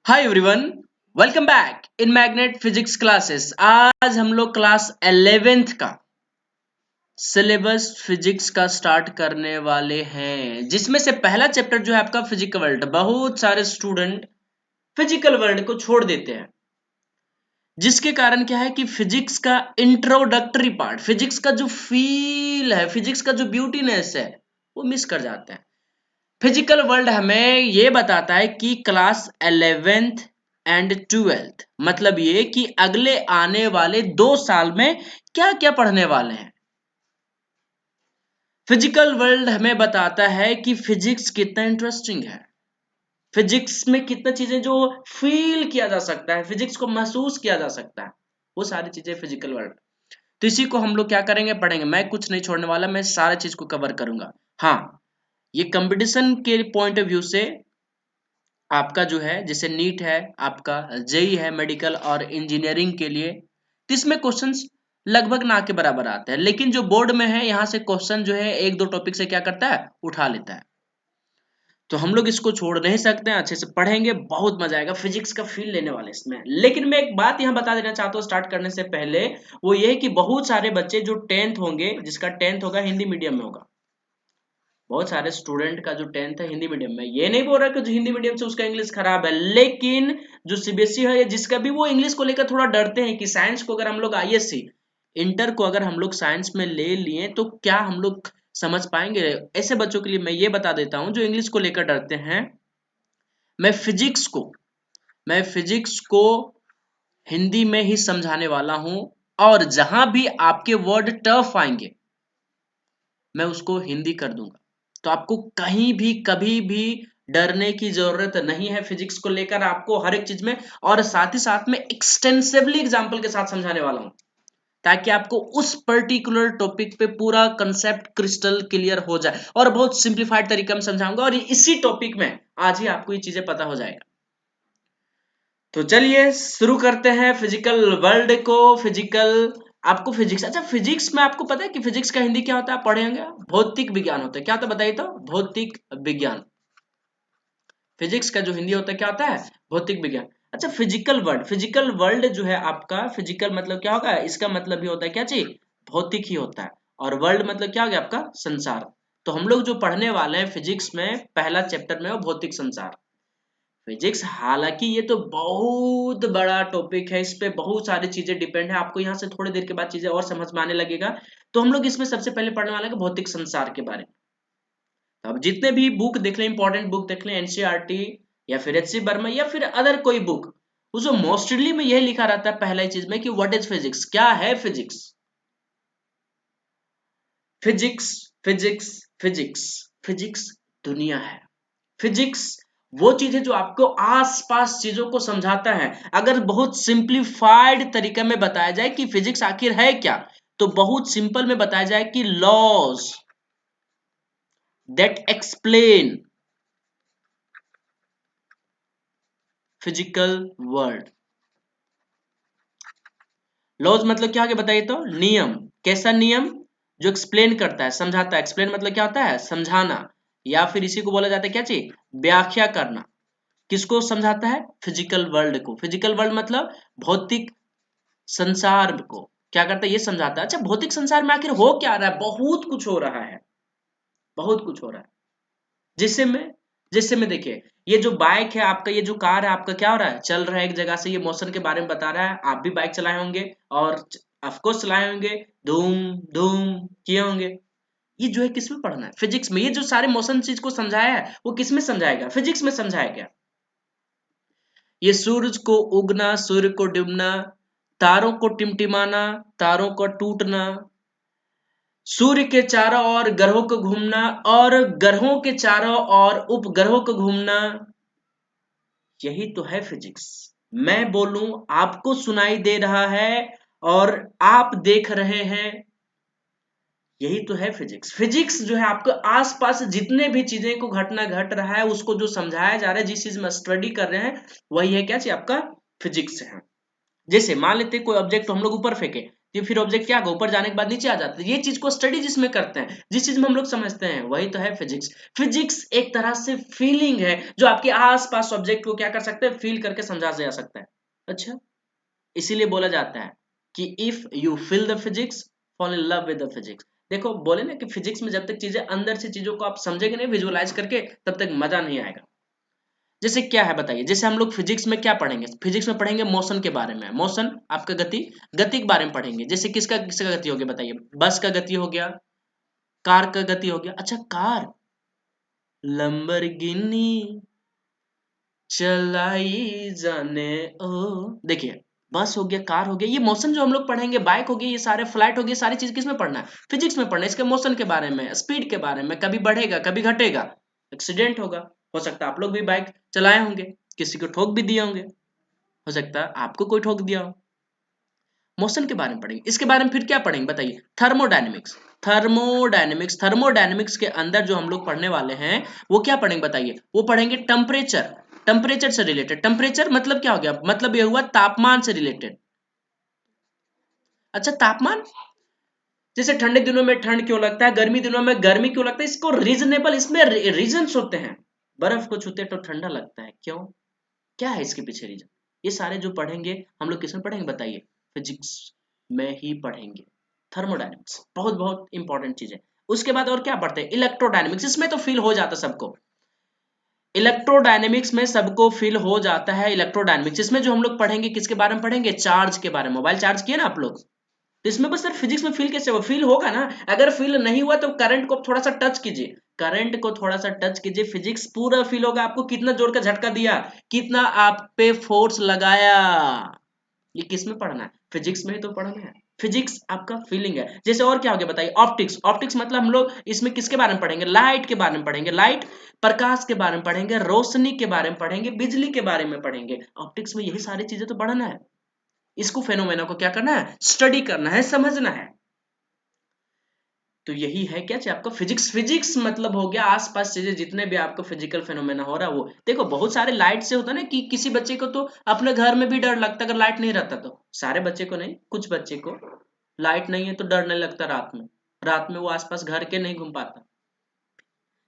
Hi everyone, welcome back in magnet physics classes. आज हम लोग क्लास 11th का सिलेबस फिजिक्स का स्टार्ट करने वाले हैं, जिसमें से पहला चैप्टर जो है आपका फिजिकल वर्ल्ड। बहुत सारे स्टूडेंट फिजिकल वर्ल्ड को छोड़ देते हैं, जिसके कारण क्या है कि फिजिक्स का इंट्रोडक्टरी पार्ट, फिजिक्स का जो फील है, फिजिक्स का जो ब्यूटीनेस है, वो मिस कर जाते हैं। फिजिकल वर्ल्ड हमें ये बताता है कि क्लास 11th एंड 12th, मतलब ये कि अगले आने वाले 2 साल में क्या क्या पढ़ने वाले हैं। फिजिकल वर्ल्ड हमें बताता है कि फिजिक्स कितना इंटरेस्टिंग है, फिजिक्स में कितना चीजें जो फील किया जा सकता है, फिजिक्स को महसूस किया जा सकता है, वो सारी चीजें फिजिकल वर्ल्ड। तो इसी को हम लोग क्या करेंगे, पढ़ेंगे। मैं कुछ नहीं छोड़ने वाला, मैं सारा चीज को कवर करूंगा। हाँ, ये कंपटीशन के पॉइंट ऑफ व्यू से आपका जो है, जैसे नीट है, आपका जेई है, मेडिकल और इंजीनियरिंग के लिए, तो इसमें क्वेश्चंस लगभग ना के बराबर आते हैं। लेकिन जो बोर्ड में है, यहाँ से क्वेश्चन जो है एक दो टॉपिक से क्या करता है, उठा लेता है। तो हम लोग इसको छोड़ नहीं सकते हैं, अच्छे से पढ़ेंगे, बहुत मजा आएगा, फिजिक्स का फील लेने वाले इसमें। लेकिन मैं एक बात यहाँ बता देना चाहता हूँ स्टार्ट करने से पहले, वो ये है कि बहुत सारे बच्चे जो 10th होंगे, जिसका 10th होगा हिंदी मीडियम में होगा, बहुत सारे स्टूडेंट का जो 10th है हिंदी मीडियम में, ये नहीं बोल रहा कि जो हिंदी मीडियम से उसका इंग्लिश खराब है, लेकिन जो सीबीएसई है, जिसका भी, वो इंग्लिश को लेकर थोड़ा डरते हैं कि साइंस को अगर हम लोग आईएससी इंटर को अगर हम लोग साइंस में ले लिए तो क्या हम लोग समझ पाएंगे। ऐसे बच्चों के लिए मैं ये बता देता हूँ जो इंग्लिश को लेकर डरते हैं, मैं फिजिक्स को मैं फिजिक्स को हिंदी में ही समझाने वाला हूं, और जहां भी आपके वर्ड टफ आएंगे मैं उसको हिंदी कर दूंगा। तो आपको कहीं भी कभी भी डरने की जरूरत नहीं है फिजिक्स को लेकर, आपको हर एक चीज में, और साथ ही साथ में एक्सटेंसिवली एग्जांपल के साथ समझाने वाला हूं, ताकि आपको उस पर्टिकुलर टॉपिक पे पूरा कंसेप्ट क्रिस्टल क्लियर हो जाए, और बहुत सिंप्लीफाइड तरीके में समझाऊंगा, और इसी टॉपिक में आज ही आपको ये चीजें पता हो जाएगा। तो चलिए शुरू करते हैं फिजिकल वर्ल्ड को। फिजिकल, आपको फिजिक्स, अच्छा फिजिक्स में आपको पता है कि फिजिक्स का हिंदी क्या होता है, आप पढ़े होंगे, भौतिक विज्ञान होता है। क्या होता है बताइए तो, भौतिक विज्ञान। फिजिक्स का जो हिंदी होता है क्या होता है, भौतिक विज्ञान। अच्छा, फिजिकल वर्ल्ड जो है आपका, फिजिकल मतलब क्या होगा, इसका मतलब ही होता है क्या चीज, भौतिक ही होता है, और वर्ल्ड मतलब क्या हो गया आपका, संसार। तो हम लोग जो पढ़ने वाले हैं फिजिक्स में, पहला चैप्टर में वो भौतिक संसार। फिजिक्स, हालांकि ये तो बहुत बड़ा टॉपिक है, इस पे बहुत सारी चीजें डिपेंड है, आपको यहाँ से थोड़ी देर के बाद चीजें और समझ में आने लगेगा। तो हम लोग इसमें सबसे पहले पढ़ने वाले हैं भौतिक संसार के बारे में। तो अब जितने भी बुक देख लें, इंपॉर्टेंट बुक देख लें, एनसीईआरटी या फिर एचसी वर्मा या फिर अदर कोई बुक, उसमें मोस्टली में यही लिखा रहता है पहला ही चीज में कि व्हाट इज फिजिक्स, क्या है physics. Physics, physics, physics, physics दुनिया है। फिजिक्स वो चीज है जो आपको आसपास चीजों को समझाता है। अगर बहुत सिंप्लीफाइड तरीके में बताया जाए कि फिजिक्स आखिर है क्या, तो बहुत सिंपल में बताया जाए कि laws that explain physical world. Laws मतलब क्या, आगे बताइए तो, नियम। कैसा नियम, जो एक्सप्लेन करता है, समझाता है। एक्सप्लेन मतलब क्या होता है, समझाना, या फिर इसी को बोला जाता है क्या चीज, व्याख्या करना। किसको समझाता है, फिजिकल वर्ल्ड को। फिजिकल वर्ल्ड मतलब भौतिक संसार को क्या करता है, ये समझाता है। अच्छा, भौतिक संसार में आखिर हो क्या रहा है, बहुत कुछ हो रहा है, बहुत कुछ हो रहा है। जिससे में देखिए, ये जो बाइक है आपका, ये जो कार है आपका, क्या हो रहा है, चल रहा है एक जगह से, ये मोशन के बारे में बता रहा है। आप भी बाइक चलाए होंगे, और ऑफकोर्स चलाए होंगे, धूम धूम किए होंगे। ये जो है किस में पढ़ना है, फिजिक्स में। ये जो सारे मोशन चीज को समझाया है, वो किस में समझाएगा, फिजिक्स में समझाया गया। ये सूरज को उगना, सूर्य को डूबना, तारों को टिमटिमाना, तारों का टूटना, सूर्य के चारों ओर ग्रहों को घूमना, और ग्रहों के चारों ओर उपग्रहों को घूमना, यही तो है फिजिक्स। मैं बोलूं, आपको सुनाई दे रहा है, और आप देख रहे हैं, यही तो है फिजिक्स। फिजिक्स जो है आपके आसपास जितने भी चीजें को घटना घट रहा है, उसको जो समझाया जा रहा है, जिस चीज में स्टडी कर रहे हैं, वही है क्या चीज, आपका फिजिक्स है। जैसे मान लेते कोई ऑब्जेक्ट हम लोग ऊपर फेंके, कि फिर ऑब्जेक्ट क्या होगा, ऊपर जाने के बाद नीचे आ जाता है। ये चीज को स्टडी जिसमें करते हैं, जिस चीज में हम लोग समझते हैं, वही तो है फिजिक्स। फिजिक्स एक तरह से फीलिंग है जो आपके आसपास ऑब्जेक्ट को क्या कर सकते हैं, फील करके समझा जा सकता है। अच्छा, इसीलिए बोला जाता है कि if you feel the physics fall in love with the physics. देखो बोले ना कि फिजिक्स में जब तक चीजें अंदर से चीजों को आप समझेंगे नहीं, विजुअलाइज करके, तब तक मजा नहीं आएगा। जैसे क्या है बताइए, जैसे हम लोग फिजिक्स में क्या पढ़ेंगे, फिजिक्स में पढ़ेंगे मोशन के बारे में, मोशन आपका गति, गति के बारे में पढ़ेंगे। जैसे किसका किसका गति हो गया बताइए, बस का गति हो गया, कार का गति हो गया। अच्छा कार, लंबरगिनी चलाई जाने ओ, देखिए बस हो गया, कार हो गया, ये मोशन जो हम लोग पढ़ेंगे, बाइक हो गई, ये सारे फ्लाइट हो गई, सारी चीज किस में पढ़ना है, फिजिक्स में पढ़ना है। इसके मोशन के बारे में, स्पीड के बारे में, कभी बढ़ेगा कभी घटेगा, एक्सीडेंट होगा, हो सकता है आप लोग भी बाइक चलाए होंगे, किसी को ठोक भी दिए होंगे, हो सकता है आपको कोई ठोक दिया हो। मोशन के बारे में पढ़ेंगे। इसके बारे में फिर क्या पढ़ेंगे बताइए, थर्मोडायनेमिक्स। थर्मोडायनेमिक्स के अंदर जो हम लोग पढ़ने वाले हैं वो क्या पढ़ेंगे बताइए, वो पढ़ेंगे टेम्परेचर, टेम्परेचर से रिलेटेड। टेम्परेचर मतलब क्या हो गया, मतलब ये हुआ तापमान से रिलेटेड। अच्छा तापमान, जैसे ठंडे दिनों में ठंड क्यों लगता है, गर्मी दिनों में गर्मी क्यों लगता है, इसको रीजनेबल, इसमें रीजंस होते हैं। बर्फ को छूते तो ठंडा लगता है, क्यों, क्या है इसके पीछे रीजन, ये सारे जो पढ़ेंगे हम लोग किसमें पढ़ेंगे बताइए, फिजिक्स में ही पढ़ेंगे। थर्मोडायनेमिक्स बहुत बहुत इंपॉर्टेंट चीज है। उसके बाद और क्या पढ़ते हैं, इलेक्ट्रोडायनेमिक्स, इसमें तो फील हो जाता सबको, इलेक्ट्रोडायनेमिक्स में सबको फील हो जाता है। इलेक्ट्रोडायनेमिक्स इसमें जो हम लोग पढ़ेंगे किसके बारे में पढ़ेंगे, चार्ज के बारे में। मोबाइल चार्ज किए ना आप लोग, तो इसमें बस सर फिजिक्स में फील कैसे हो, फील होगा ना। अगर फील नहीं हुआ तो करंट को थोड़ा सा टच कीजिए, करंट को थोड़ा सा टच कीजिए, फिजिक्स पूरा फील होगा आपको, कितना जोर का झटका दिया, कितना आप पे फोर्स लगाया। ये किस में पढ़ना है, फिजिक्स में ही तो पढ़ना है। फिजिक्स आपका फीलिंग है। जैसे और क्या हो गया बताइए, ऑप्टिक्स। ऑप्टिक्स मतलब हम लोग इसमें किसके बारे में पढ़ेंगे, लाइट के बारे में पढ़ेंगे, लाइट प्रकाश के बारे में पढ़ेंगे, रोशनी के बारे में पढ़ेंगे, बिजली के बारे में पढ़ेंगे। ऑप्टिक्स में यही सारी चीजें तो पढ़ना है। इसको फेनोमेना को क्या करना है, स्टडी करना है, समझना है। तो यही है क्या चाहिए आपको, फिजिक्स। फिजिक्स मतलब हो गया आसपास चीजें, जितने भी आपको फिजिकल फेनोमेना हो रहा है वो। देखो बहुत सारे लाइट से होता है ना, कि किसी बच्चे को तो अपने घर में भी डर लगता है अगर लाइट नहीं रहता तो, सारे बच्चे को नहीं, कुछ बच्चे को लाइट नहीं है तो डर नहीं लगता रात में, रात में वो आसपास घर के नहीं घूम पाता।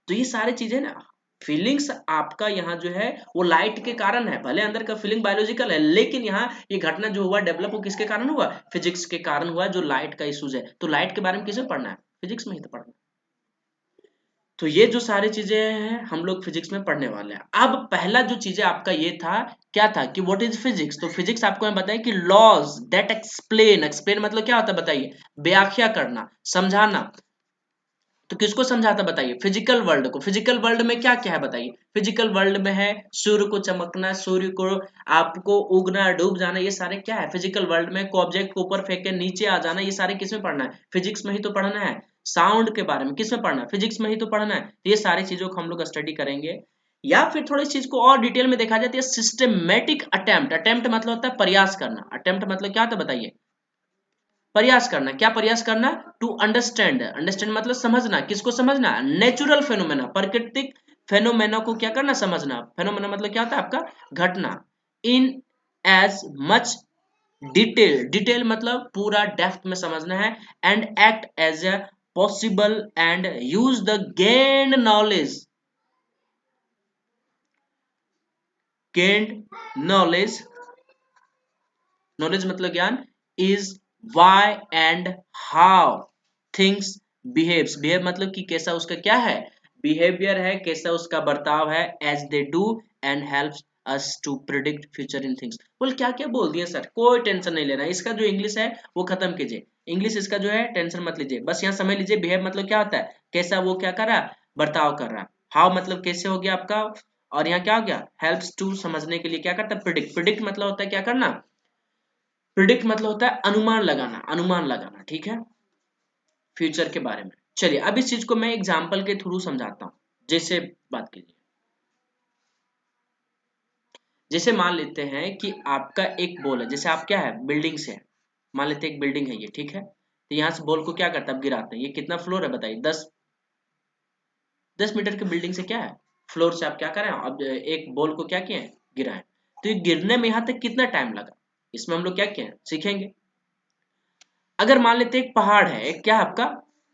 तो ये सारी चीजें ना, फीलिंग्स आपका यहाँ जो है वो लाइट के कारण है, भले अंदर का फीलिंग बायोलॉजिकल है, लेकिन यहाँ ये घटना जो हुआ डेवलप, वो किसके कारण हुआ, फिजिक्स के कारण हुआ, जो लाइट का इशूज है। तो लाइट के बारे में किसे पढ़ना है, फिजिक्स में ही तो पढ़ना है। तो ये जो सारी चीजें हैं हम लोग फिजिक्स में पढ़ने वाले हैं। अब पहला जो चीजें आपका ये था, क्या था कि व्हाट इज फिजिक्स। तो फिजिक्स आपको मैं बताया कि लॉज दैट एक्सप्लेन, एक्सप्लेन मतलब क्या होता है बताइए, व्याख्या करना, समझाना। तो किसको समझाता बताइए, फिजिकल वर्ल्ड को। फिजिकल वर्ल्ड में क्या क्या है बताइए, फिजिकल वर्ल्ड में है सूर्य को चमकना, सूर्य को आपको उगना डूब जाना, ये सारे क्या है फिजिकल वर्ल्ड में। को ऑब्जेक्ट को ऊपर फेंक के नीचे आ जाना, ये सारे किसमें पढ़ना है, फिजिक्स में ही तो पढ़ना है। साउंड के बारे में किसमें पढ़ना है, फिजिक्स में ही तो पढ़ना है। तो ये सारी चीजों को हम लोग स्टडी करेंगे। या फिर थोड़ी चीज को और डिटेल में देखा जाती है, सिस्टमेटिक अटेम्प्ट। अटेम्प्ट मतलब होता है प्रयास करना, अटेम्प्ट मतलब क्या होता है बताइए, प्रयास करना। क्या प्रयास करना, टू अंडरस्टैंड, अंडरस्टैंड मतलब समझना, किसको समझना, नेचुरल फेनोमेना, प्राकृतिक फेनोमेना को क्या करना, समझना। फेनोमेना मतलब क्या होता है आपका घटना, in as much detail, detail मतलब पूरा डेप्थ में समझना है, and act as a possible and use the gain knowledge, gain knowledge, knowledge मतलब ज्ञान, is why and how things behaves, behave मतलब कि कैसा उसका क्या है बिहेवियर है, कैसा उसका बर्ताव है, as they do and helps us to predict future in things. बोल क्या क्या बोल दिए सर, कोई टेंशन नहीं लेना, इसका जो इंग्लिश है वो खत्म कीजिए, इंग्लिश इसका जो है टेंशन मत लीजिए, बस यहाँ समझ लीजिए बिहेव मतलब क्या होता है, कैसा वो क्या कर रहा, बर्ताव कर रहा। हाउ मतलब कैसे हो गया आपका, और यहाँ क्या हो गया, हेल्प्स टू समझने के लिए क्या करता है, प्रिडिक्ट। प्रिडिक्ट मतलब होता है क्या करना, प्रिडिक्ट मतलब होता है अनुमान लगाना, अनुमान लगाना, ठीक है, फ्यूचर के बारे में। चलिए अब इस चीज को मैं एग्जांपल के थ्रू समझाता हूं। जैसे बात कीजिए, जैसे मान लेते हैं कि आपका एक बॉल है, जैसे आप क्या है बिल्डिंग से है, मान लेते हैं एक बिल्डिंग है ये, ठीक है, तो यहाँ से बॉल को क्या करता है, आप गिराते हैं, ये कितना फ्लोर है बताइए, 10 मीटर की बिल्डिंग से क्या है, फ्लोर से आप क्या करें, अब एक बॉल को क्या किए, गिराएं। तो ये गिरने में यहाँ तक कितना टाइम लगा, इसमें हम लोग क्या किए सीखेंगे। अगर मान लेते हैं एक पहाड़ है, एक क्या आपका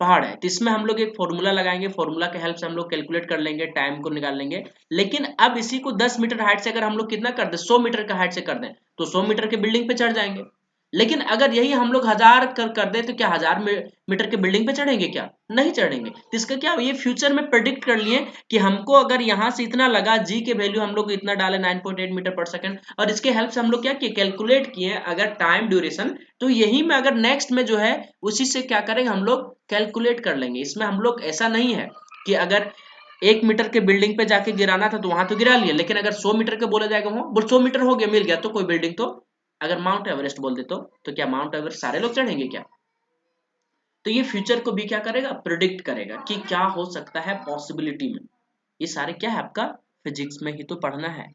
पहाड़ है, तो इसमें हम लोग एक फॉर्मूला लगाएंगे, फॉर्मूला के हेल्प से हम लोग कैलकुलेट कर लेंगे, टाइम को निकाल लेंगे। लेकिन अब इसी को 10 मीटर हाइट से अगर हम लोग कितना कर दें, 100 मीटर का हाइट से कर दें, तो 100 मीटर के बिल्डिंग पे चढ़ जाएंगे। लेकिन अगर यही हम लोग 1000 कर दे, तो क्या 1000 मीटर के बिल्डिंग पे चढ़ेंगे क्या? नहीं चढ़ेंगे। तो इसका क्या, ये फ्यूचर में प्रेडिक्ट कर लिए कि हमको अगर यहाँ से इतना लगा, जी के वैल्यू हम लोग इतना डाले 9.8 मीटर पर सेकंड, और इसके हेल्प से हम लोग क्या किए, कैलकुलेट किए अगर टाइम ड्यूरेशन, तो यही में अगर नेक्स्ट में जो है उसी से क्या करेंगे हम लोग कैलकुलेट कर लेंगे। इसमें हम लोग ऐसा नहीं है कि अगर 1 मीटर के बिल्डिंग पे जाके गिराना था तो वहां तो गिरा लिया, लेकिन अगर 100 मीटर के बोला जाएगा, वो 100 मीटर हो गया, मिल गया, तो कोई बिल्डिंग तो, अगर माउंट एवरेस्ट बोल दे तो क्या माउंट एवरेस्ट सारे लोग चढ़ेंगे क्या? तो ये फ्यूचर को भी क्या करेगा, प्रिडिक्ट करेगा कि क्या हो सकता है पॉसिबिलिटी में। ये सारे क्या है आपका फिजिक्स में ही तो पढ़ना है।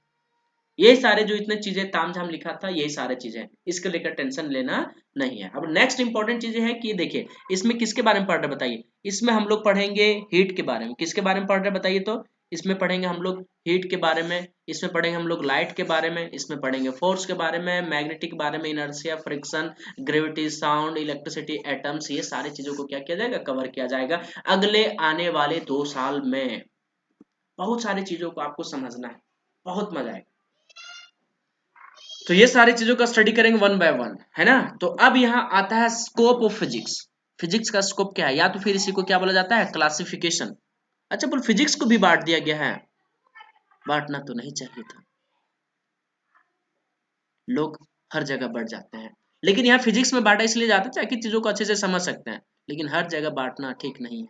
ये सारे जो इतने चीजें तामझाम लिखा था, यही सारे चीजें, इसके लेकर टेंशन लेना नहीं है। अब नेक्स्ट इंपॉर्टेंट चीजें है कि देखिए इसमें किसके बारे में पढ़ रहे बताइए। इसमें हम लोग पढ़ेंगे हीट के बारे में। किसके बारे में पढ़ रहे बताइए, तो इसमें पढ़ेंगे हम लोग हीट के बारे में, इसमें पढ़ेंगे हम लोग लाइट के बारे में, इसमें पढ़ेंगे फोर्स के बारे में, मैग्नेटिक के बारे में, inertia, friction, gravity, sound, electricity, atoms, ये सारी चीजों को क्या किया जाएगा, कवर किया जाएगा अगले आने वाले 2 साल में। बहुत सारी चीजों को आपको समझना है, बहुत मजा आएगा। तो ये सारी चीजों का स्टडी करेंगे वन बाय वन, है ना। तो अब यहाँ आता है स्कोप ऑफ फिजिक्स। फिजिक्स का स्कोप क्या है, या तो फिर इसी को क्या बोला जाता है, क्लासिफिकेशन। अच्छा, पर फिजिक्स को भी बांट दिया गया है, बांटना तो नहीं चाहिए था, लोग हर जगह बढ़ जाते हैं। लेकिन यहाँ फिजिक्स में बांटा इसलिए जाता है ताकि चीजों को अच्छे से समझ सकते हैं, लेकिन हर जगह बांटना ठीक नहीं है।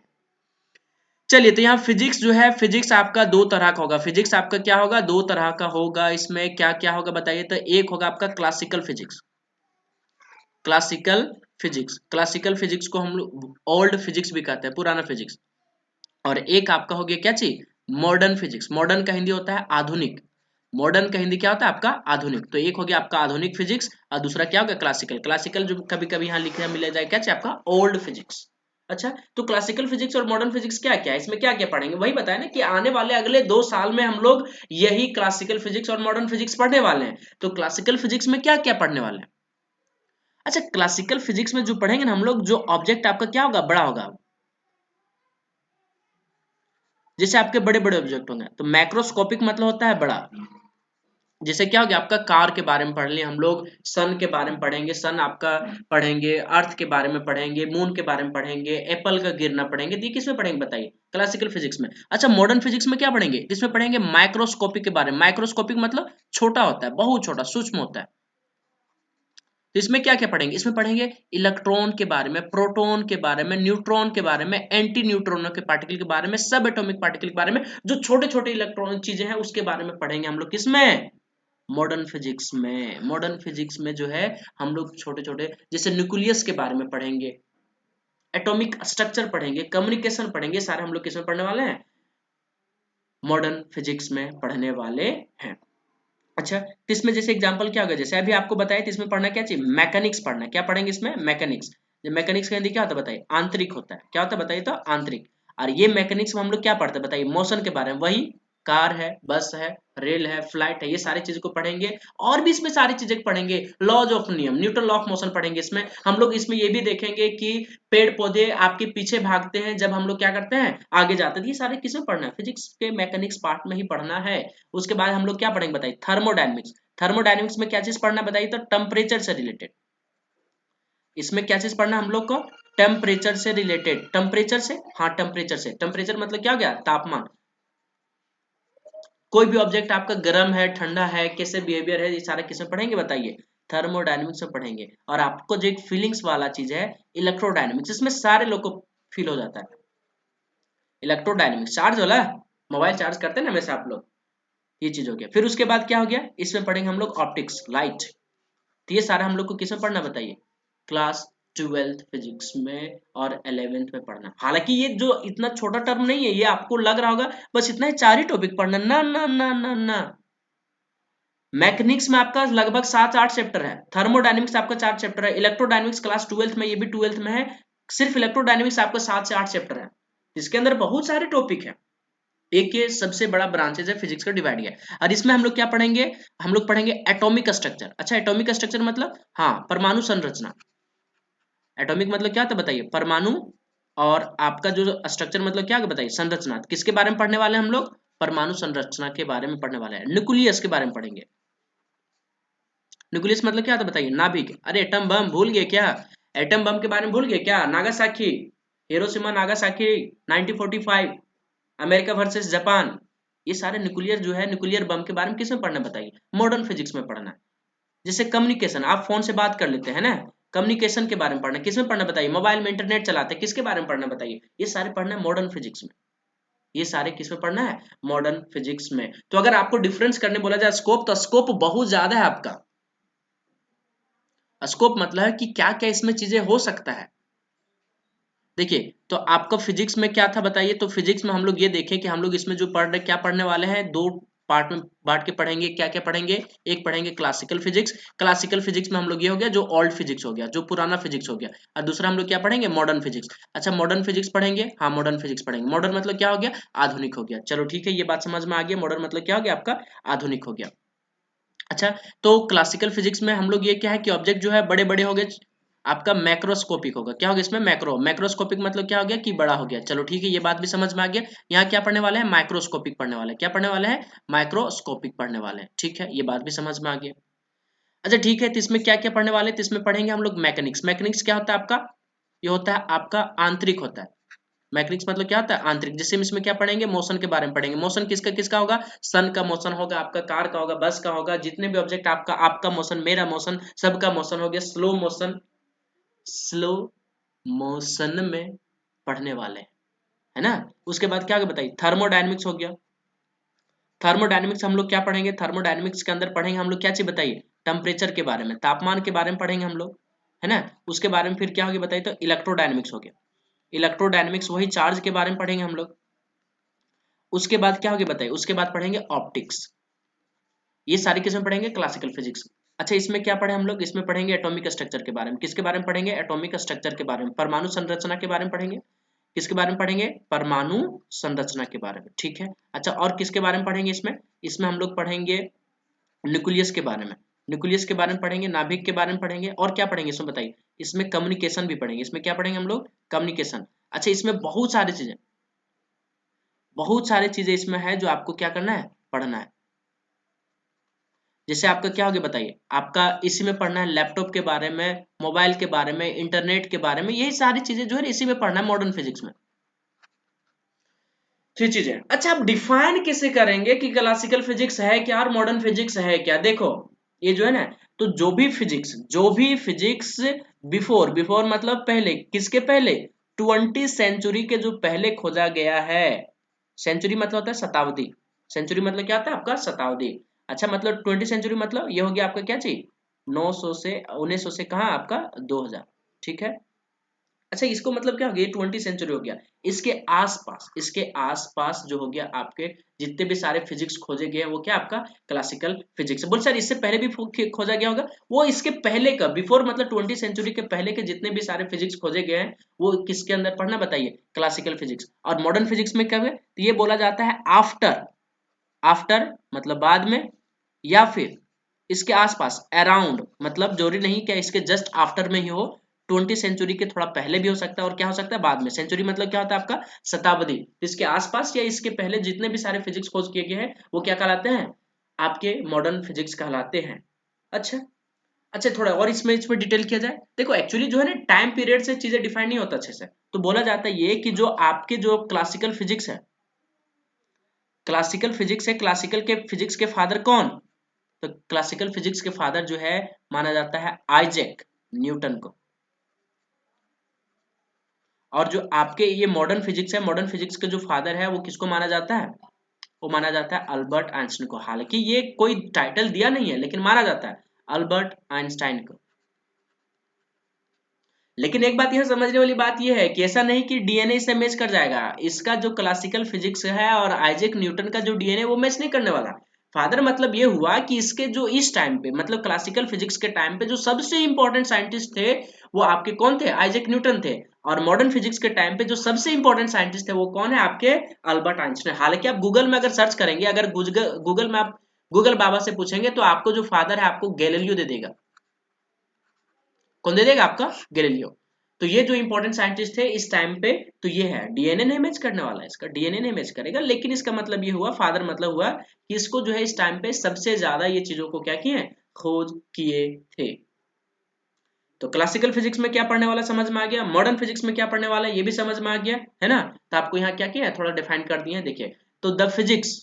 चलिए, तो यहाँ फिजिक्स जो है, फिजिक्स आपका 2 तरह का होगा। फिजिक्स आपका क्या होगा, 2 तरह का होगा। इसमें क्या क्या होगा बताइए, तो एक होगा आपका classical physics. Classical physics, classical physics को हम लोग ओल्ड फिजिक्स भी कहते हैं, पुराना फिजिक्स। और एक आपका हो गया क्या चीज, मॉडर्न फिजिक्स। मॉडर्न का हिंदी होता है आधुनिक। मॉडर्न का हिंदी क्या होता है आपका, आधुनिक। तो एक हो गया आपका आधुनिक फिजिक्स, और दूसरा क्या होगा, क्लासिकल। क्लासिकल जो कभी कभी यहाँ लिखने मिल जाए क्या चाहिए आपका, ओल्ड फिजिक्स। अच्छा, तो क्लासिकल फिजिक्स और मॉडर्न फिजिक्स क्या क्या है, इसमें क्या क्या पढ़ेंगे, वही बताया ना कि आने वाले अगले 2 साल में हम लोग यही क्लासिकल फिजिक्स और मॉडर्न फिजिक्स पढ़ने वाले हैं। तो क्लासिकल फिजिक्स में क्या क्या पढ़ने वाले हैं। अच्छा, क्लासिकल फिजिक्स में जो पढ़ेंगे ना हम लोग, जो ऑब्जेक्ट आपका क्या होगा, बड़ा होगा। जैसे आपके बड़े बड़े ऑब्जेक्ट होंगे, तो मैक्रोस्कोपिक मतलब होता है बड़ा। जैसे क्या हो गया आपका, कार के बारे में पढ़ लिया हम लोग, सन के बारे में पढ़ेंगे, सन आपका पढ़ेंगे, अर्थ के बारे में पढ़ेंगे, मून के बारे में पढ़ेंगे, एप्पल का गिरना पढ़ेंगे। तो ये किसमें पढ़ेंगे बताइए, क्लासिकल फिजिक्स में। अच्छा, मॉडर्न फिजिक्स में क्या पढ़ेंगे, किसमें पढ़ेंगे, माइक्रोस्कोपिक के बारे में। माइक्रोस्कोपिक मतलब छोटा होता है, बहुत छोटा, सूक्ष्म होता है। तो इसमें क्या क्या पढ़ेंगे, इसमें पढ़ेंगे इलेक्ट्रॉन के बारे में, प्रोटॉन के बारे में, न्यूट्रॉन के बारे में, एंटी न्यूट्रॉनों के पार्टिकल के बारे में, सब एटॉमिक पार्टिकल के बारे में, जो छोटे छोटे इलेक्ट्रॉन चीजें हैं उसके बारे में पढ़ेंगे हम लोग, किसमें, मॉडर्न फिजिक्स में। मॉडर्न फिजिक्स में जो है हम लोग छोटे छोटे, जैसे न्यूक्लियस के बारे में पढ़ेंगे, एटॉमिक स्ट्रक्चर पढ़ेंगे, कम्युनिकेशन पढ़ेंगे, सारे हम लोग किसमें पढ़ने वाले हैं, मॉडर्न फिजिक्स में पढ़ने वाले हैं। अच्छा, तो इसमें जैसे एग्जांपल क्या होगा, जैसे अभी आपको बताया, तो इसमें पढ़ना क्या चाहिए, मैकेनिक्स पढ़ना। क्या पढ़ेंगे इसमें, मैकेनिक्स। मैकेनिक्स का हिंदी क्या होता है बताइए, आंतरिक होता है। क्या होता है बताइए, तो आंतरिक। और ये मैकेनिक्स में हम लोग क्या पढ़ते हैं बताइए, मोशन के बारे में। वही कार है, बस है, रेल है, फ्लाइट है, ये सारी चीजों को पढ़ेंगे। और भी इसमें सारी चीजें पढ़ेंगे, लॉज ऑफ नियम, न्यूटन लॉ ऑफ मोशन पढ़ेंगे इसमें हम लोग। इसमें ये भी देखेंगे कि पेड़ पौधे आपके पीछे भागते हैं जब हम लोग क्या करते हैं, आगे जाते हैं। ये सारे किसमें पढ़ना है, फिजिक्स के मैकेनिक्स पार्ट में ही पढ़ना है। उसके बाद हम लोग क्या पढ़ेंगे बताइए, थर्मोडायनेमिक्स। थर्मोडायनेमिक्स में क्या चीज पढ़ना बताइए, तो टेम्परेचर से रिलेटेड। इसमें क्या चीज पढ़ना हम लोग को, टेम्परेचर से रिलेटेड। टेम्परेचर से, हाँ टेम्परेचर से, टेम्परेचर मतलब क्या हो गया, तापमान। कोई भी ऑब्जेक्ट आपका गर्म है, ठंडा है, कैसे बिहेवियर है, ये सारा किसमें पढ़ेंगे बताइए, थर्मोडायनेमिक्स में पढ़ेंगे। और आपको जो एक फीलिंग्स वाला चीज है, इलेक्ट्रोडायनेमिक्स, इसमें सारे लोग को फील हो जाता है। इलेक्ट्रोडायनेमिक्स चार्ज वाला, मोबाइल चार्ज करते हैं ना हमेशा आप लोग, ये चीज हो गया। फिर उसके बाद क्या हो गया, इसमें पढ़ेंगे हम लोग ऑप्टिक्स, लाइट। तो ये सारा हम लोग को किसमें पढ़ना बताइए, क्लास 12th फिजिक्स में और 11th में पढ़ना। हालांकि ये जो इतना छोटा टर्म नहीं है, ये आपको लग रहा होगा बस इतना ही 4 ही टॉपिक पढ़ना, ना ना ना ना ना। मैकेनिक्स में आपका लगभग 7-8 चैप्टर है, थर्मोडायनेमिक्स आपका 4 चैप्टर है, इलेक्ट्रोडायनेमिक्स क्लास 12th में, ये भी 12th में है। सिर्फ इलेक्ट्रोडायनेमिक्स आपका 7 से 8 चैप्टर है, इसके अंदर बहुत सारे टॉपिक है। एक ये सबसे बड़ा ब्रांचेज है फिजिक्स का, डिवाइड किया। और इसमें हम लोग क्या पढ़ेंगे, हम लोग पढ़ेंगे एटॉमिक स्ट्रक्चर। अच्छा, एटॉमिक स्ट्रक्चर मतलब, हाँ, परमाणु संरचना। एटॉमिक मतलब क्या होता है बताइए, परमाणु। और आपका जो स्ट्रक्चर मतलब क्या बताइए, संरचना। किसके बारे में पढ़ने वाले हैं हम लोग, परमाणु संरचना के बारे में पढ़ने वाले हैं। न्यूक्लियस के बारे में पढ़ेंगे। न्यूक्लियस मतलब क्या होता है बताइए, नाभिक। अरे एटम बम भूल गए क्या, एटम बम के बारे में भूल गए क्या, Nagasaki, Hiroshima Nagasaki 1945, America versus Japan. ये सारे न्यूक्लियर जो है, न्यूक्लियर बम के बारे में किसमें पढ़ना बताइए, मॉडर्न फिजिक्स में पढ़ना है। जैसे कम्युनिकेशन, आप फोन से बात कर लेते हैं ना, कम्युनिकेशन के बारे में पढ़ना, किसमें पढ़ना बताइए, मोबाइल में इंटरनेट चलाते हैं, किसके बारे में पढ़ना बताइए, ये सारे पढ़ना है मॉडर्न फिजिक्स में। ये सारे किसमें पढ़ना है, मॉडर्न फिजिक्स में। तो अगर आपको डिफरेंस करने बोला जाए स्कोप, तो स्कोप बहुत ज्यादा है आपका। स्कोप मतलब है कि क्या क्या इसमें चीजें हो सकता है। देखिए तो आपका फिजिक्स में क्या था बताइए, तो फिजिक्स में हम लोग ये देखें कि हम लोग इसमें जो पढ़ रहे क्या पढ़ने वाले हैं, दो पार्ट में बांट के पढ़ेंगे। क्या क्या पढ़ेंगे, एक पढ़ेंगे क्लासिकल फिजिक्स। क्लासिकल फिजिक्स में हम लोग ये हो गया जो ओल्ड फिजिक्स हो गया, जो पुराना फिजिक्स हो गया। और दूसरा हम लोग क्या पढ़ेंगे, मॉडर्न फिजिक्स। अच्छा मॉडर्न फिजिक्स पढ़ेंगे, हाँ मॉडर्न फिजिक्स पढ़ेंगे। मॉडर्न मतलब क्या हो गया, आधुनिक हो गया। चलो ठीक है, ये बात समझ में आ गया, मॉडर्न मतलब क्या हो गया आपका, आधुनिक हो गया। अच्छा तो क्लासिकल फिजिक्स में हम लोग ये क्या है कि ऑब्जेक्ट जो है बड़े बड़े हो गए, आपका मैक्रोस्कोपिक होगा। क्या होगा इसमें, मैक्रोस्कोपिक मतलब क्या हो गया कि बड़ा हो गया। चलो ठीक है, ये बात भी समझ में आ गया। यहाँ क्या पढ़ने वाले हैं, माइक्रोस्कोपिक पढ़ने वाले हैं। क्या पढ़ने वाले हैं, माइक्रोस्कोपिक पढ़ने वाले हैं। ठीक है, ये बात भी समझ में आ गया। अच्छा ठीक है, तो इसमें क्या क्या पढ़ने वाले हैं, तो इसमें पढ़ेंगे हम लोग मैकेनिक्स। मैकेनिक्स क्या होता है आपका, ये होता है आपका आंतरिक होता है। मैकेनिक्स मतलब क्या होता है, आंतरिक। जैसे हम इसमें क्या पढ़ेंगे, मोशन के बारे में पढ़ेंगे। मोशन किसका किसका होगा, सन का मोशन होगा, आपका कार का होगा, बस का होगा, जितने भी ऑब्जेक्ट आपका, आपका मोशन, मेरा मोशन, सबका मोशन हो गया। स्लो मोशन, स्लो मोशन में पढ़ने वाले हैं, है ना। उसके बाद क्या बताइए, थर्मोडायनेमिक्स हो गया। थर्मोडायनेमिक्स हम लोग क्या पढ़ेंगे, थर्मोडायनेमिक्स के अंदर पढ़ेंगे हम लोग क्या चीज बताइए, टेम्परेचर के बारे में, तापमान के बारे में पढ़ेंगे हम लोग, है ना। उसके बारे में फिर क्या होगी बताइए, तो इलेक्ट्रोडायनेमिक्स हो गया। इलेक्ट्रोडायनेमिक्स वही चार्ज के बारे में पढ़ेंगे हम लोग। उसके बाद क्या होगी बताइए, उसके बाद पढ़ेंगे ऑप्टिक्स। ये सारी किसमें पढ़ेंगे, क्लासिकल फिजिक्स। अच्छा इसमें क्या पढ़े हम लोग, इसमें पढ़ेंगे एटॉमिक स्ट्रक्चर के बारे में। किसके बारे में पढ़ेंगे, एटॉमिक स्ट्रक्चर के बारे में, परमाणु संरचना के बारे में पढ़ेंगे। किसके बारे में पढ़ेंगे, परमाणु संरचना के बारे में। ठीक है, अच्छा और किसके बारे में पढ़ेंगे इसमें, इसमें हम लोग पढ़ेंगे न्यूक्लियस के बारे में। न्यूक्लियस के बारे में पढ़ेंगे, नाभिक के बारे में पढ़ेंगे। और क्या पढ़ेंगे इसमें बताइए, इसमें कम्युनिकेशन भी पढ़ेंगे। इसमें क्या पढ़ेंगे हम लोग, कम्युनिकेशन। अच्छा इसमें बहुत सारी चीजें इसमें है जो आपको क्या करना है, पढ़ना है। जैसे आपका क्या हो गया बताइए, आपका इसी में पढ़ना है लैपटॉप के बारे में, मोबाइल के बारे में, इंटरनेट के बारे में। यही सारी चीजें जो है इसी में पढ़ना है, मॉडर्न फिजिक्स में। थ्री चीजें। अच्छा आप डिफाइन कैसे करेंगे कि क्लासिकल फिजिक्स है क्या और मॉडर्न फिजिक्स है क्या। देखो ये जो है ना, तो जो भी फिजिक्स बिफोर, बिफोर मतलब पहले, किसके पहले, 20 सेंचुरी के जो पहले खोजा गया है। सेंचुरी मतलब होता है शताब्दी। सेंचुरी मतलब क्या होता है आपका, शताब्दी। अच्छा मतलब 20 सेंचुरी मतलब ये हो गया आपका क्या चीज, 900 से 1900 से कहाँ आपका 2000। ठीक है, अच्छा इसको मतलब क्या हो गया, 20 सेंचुरी हो गया। इसके आसपास जो हो गया आपके जितने भी सारे फिजिक्स खोजे गए हैं वो क्या आपका क्लासिकल फिजिक्स। बोल सर इससे पहले भी खोजा गया होगा, वो इसके पहले का, बिफोर मतलब 20 सेंचुरी के पहले के जितने भी सारे फिजिक्स खोजे गए हैं वो किसके अंदर पढ़ना बताइए, क्लासिकल फिजिक्स। और मॉडर्न फिजिक्स में क्या है, तो ये बोला जाता है आफ्टर, आफ्टर मतलब बाद में, या फिर इसके आसपास, अराउंड मतलब जरूरी नहीं क्या इसके जस्ट आफ्टर में ही हो। 20 सेंचुरी के थोड़ा पहले भी हो सकता है और क्या हो सकता है बाद में। सेंचुरी मतलब क्या होता है आपका, शताब्दी। इसके आसपास या इसके पहले जितने भी सारे फिजिक्स खोज किए गए हैं वो क्या कहलाते हैं, आपके मॉडर्न फिजिक्स कहलाते हैं। अच्छा, अच्छा थोड़ा और इसमें डिटेल किया जाए। देखो एक्चुअली जो है ना, टाइम पीरियड से चीजें डिफाइन नहीं होता अच्छे से। तो बोला जाता है ये कि जो आपके जो क्लासिकल फिजिक्स है, क्लासिकल फिजिक्स है, क्लासिकल के फिजिक्स के फादर कौन, तो क्लासिकल फिजिक्स के फादर जो है माना जाता है आइजैक न्यूटन को। और जो आपके ये मॉडर्न फिजिक्स है, मॉडर्न फिजिक्स के जो फादर है वो किसको माना जाता है, वो माना जाता है अल्बर्ट आइंस्टाइन को। हालांकि ये कोई टाइटल दिया नहीं है लेकिन माना जाता है अल्बर्ट आइंस्टाइन को। लेकिन एक बात यह समझने वाली बात यह है कि ऐसा नहीं कि डीएनए इससे मैच कर जाएगा। इसका जो क्लासिकल फिजिक्स है और आइजैक न्यूटन का जो डीएनए वो मैच नहीं करने वाला। फादर मतलब ये हुआ कि इसके जो इस टाइम पे मतलब क्लासिकल फिजिक्स के टाइम पे जो सबसे इंपॉर्टेंट साइंटिस्ट थे वो आपके कौन थे, आइजैक न्यूटन थे। और मॉडर्न फिजिक्स के टाइम पे जो सबसे इंपॉर्टेंट साइंटिस्ट थे वो कौन है, आपके अल्बर्ट आइंस्टाइन। हालांकि आप गूगल में अगर सर्च करेंगे, अगर गूगल में आप गूगल बाबा से पूछेंगे तो आपको जो फादर है आपको गैलीलियो दे देगा। कौन दे देगा आपका, गैलीलियो। तो ये जो इंपॉर्टेंट साइंटिस्ट थे इस टाइम पे, तो ये है डीएनए ने इमेज करने वाला है, इसका डीएनए ने इमेज करेगा, लेकिन इसका मतलब ये हुआ, फादर मतलब हुआ कि इसको जो है इस टाइम पे सबसे ज्यादा ये चीजों को क्या किए, खोज किए थे। तो क्लासिकल फिजिक्स में क्या पढ़ने वाला समझ में आ गया, मॉडर्न फिजिक्स में क्या पढ़ने वाला है ये भी समझ में आ गया है ना। तो आपको यहाँ क्या किया है, थोड़ा डिफाइन कर दिए हैं, देखिए। तो the physics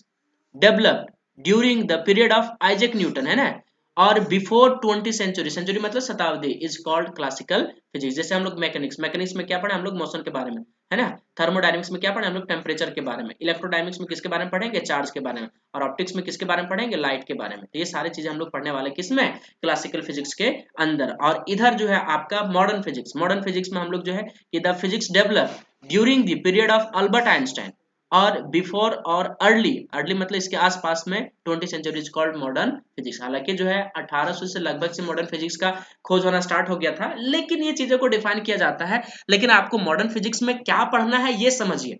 developed during the period of Isaac Newton, है ना, और बिफोर 20 सेंचुरी, सेंचुरी मतलब शताब्दी, इज कॉल्ड क्लासिकल फिजिक्स। जैसे हम लोग मैकेनिक्स, मैकेनिक्स में क्या पढ़े हम लोग, मोशन के बारे में, है ना। थर्मोडायनेमिक्स में क्या पढ़े हम लोग, टेम्परेचर के बारे में। इलेक्ट्रोडायनेमिक्स में किसके बारे में पढ़ेंगे, चार्ज के बारे में। और ऑप्टिक्स में किसके बारे में पढ़ेंगे, लाइट के बारे में। तो ये सारी चीजें हम लोग पढ़ने वाले किसमें, क्लासिकल फिजिक्स के अंदर। और इधर जो है आपका मॉडर्न फिजिक्स, मॉडर्न फिजिक्स में हम लोग जो है कि the physics develop during the period of Albert Einstein और बिफोर और अर्ली, अर्ली मतलब इसके आसपास में 20 सेंचुरी कॉल्ड मॉडर्न फिजिक्स। हालांकि जो है 1800 से लगभग से मॉडर्न फिजिक्स का खोज होना स्टार्ट हो गया था, लेकिन ये चीजों को डिफाइन किया जाता है। लेकिन आपको मॉडर्न फिजिक्स में क्या पढ़ना है ये समझिए,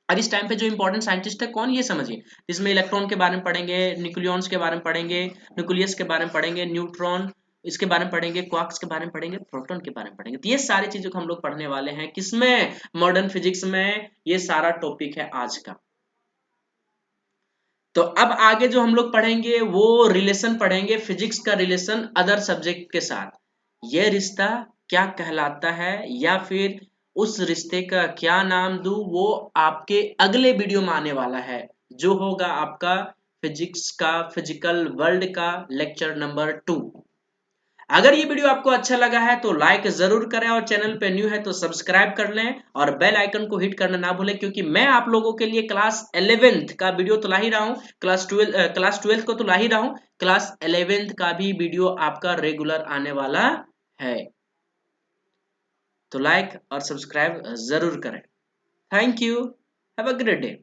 और इस टाइम पे जो इंपॉर्टेंट साइंटिस्ट है कौन ये समझिए, जिसमें इलेक्ट्रॉन के बारे में पढ़ेंगे, न्यूक्लियॉन्स के बारे में पढ़ेंगे, न्यूक्लियस के बारे में पढ़ेंगे, न्यूट्रॉन इसके बारे में पढ़ेंगे, क्वार्क्स के बारे में पढ़ेंगे, प्रोटॉन के बारे में पढ़ेंगे। तो ये सारी चीजों को हम लोग पढ़ने वाले हैं किसमें, मॉडर्न फिजिक्स में। ये सारा टॉपिक है आज का। तो अब आगे जो हम लोग पढ़ेंगे वो रिलेशन पढ़ेंगे, फिजिक्स का रिलेशन अदर सब्जेक्ट के साथ। ये रिश्ता क्या कहलाता है, या फिर उस रिश्ते का क्या नाम दूं, वो आपके अगले वीडियो में आने वाला है, जो होगा आपका फिजिक्स का, फिजिकल वर्ल्ड का लेक्चर नंबर 2। अगर ये वीडियो आपको अच्छा लगा है तो लाइक जरूर करें, और चैनल पे न्यू है तो सब्सक्राइब कर लें और बेल आइकन को हिट करना ना भूलें, क्योंकि मैं आप लोगों के लिए क्लास 11th का वीडियो तो ला ही रहा हूँ, क्लास 12th को तो ला ही रहा हूँ, क्लास 11th का भी वीडियो आपका रेगुलर आने वाला है। तो लाइक और सब्सक्राइब जरूर करें। Thank you, have a great day.